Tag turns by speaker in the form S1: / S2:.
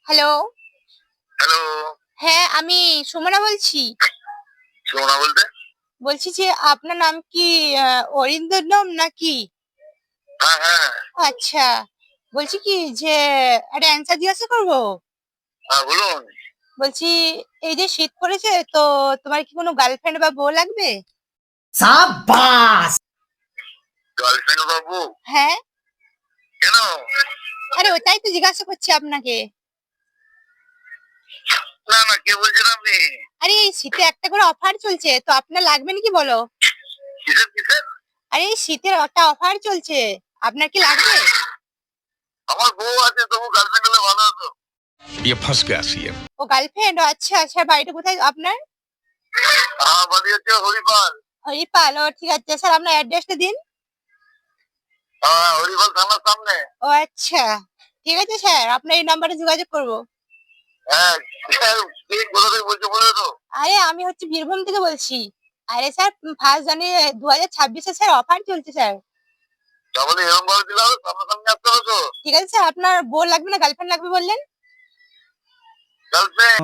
S1: Hello.
S2: Hello.
S1: হ্যাঁ, আমি সুমনা বলছি।
S2: সুমনা বলতে?
S1: বলছি যে আপনার নাম কি অরিন্দম নাকি?
S2: হ্যাঁ, হ্যাঁ।
S1: আচ্ছা। বলছি কি যে একটা অ্যান্সার জিজ্ঞাসা করব?
S2: হ্যাঁ, বলুন।
S1: বলছি এই যে শীত পড়েছে তো তোমার কি কোনো গার্লফ্রেন্ড বা বউ লাগবে?
S3: সাব্বাস!
S2: গার্লফ্রেন্ড বাবু?
S1: হ্যাঁ।
S2: কেন?
S1: আরে ওটাই তো জিজ্ঞাসা করছি আপনাকে।
S2: না, না, কে বলছেন আপনি?
S1: আরে এই শীতে একটা করে অফার চলছে তো আপনার লাগবে নাকি বলো?
S2: কিসের?
S1: আরে এই শীতের একটা অফার চলছে, আপনার কি লাগবে?
S2: আমার বউ আছে, তবু গার্লফ্রেন্ড হলে ভালো হতো।
S4: ये फंस गया सीएम।
S1: ও গার্লফ্রেন্ড, আচ্ছা আচ্ছা, বাড়িটা কোথায় আপনার?
S2: আমার বাড়ি হচ্ছে হরিপাল।
S1: হরিপাল, ও ঠিক আছে স্যার, আপনার অ্যাড্রেসটা দিন।
S2: হ্যাঁ, হরিপাল থানার সামনে।
S1: ও আচ্ছা, ঠিক আছে স্যার, আপনার এই নাম্বারে যোগাযোগ করব।
S2: হ্যাঁ, স্যার, কে কোথা থেকে বলছে বলে তো?
S1: আরে আমি হচ্ছে বীরভূম থেকে বলছি। আরে স্যার, 1 জানুয়ারি 2026-এ স্যার অফার চলছে স্যার।
S2: তাহলে এরকম ভাবে দিলে হবে, সামনাসামনি আসতে হবে তো।
S1: ঠিক আছে স্যার, আপনার বউ লাগবে না গার্লফ্রেন্ড লাগবে বললেন?
S2: গার্লফ্রেন্ড।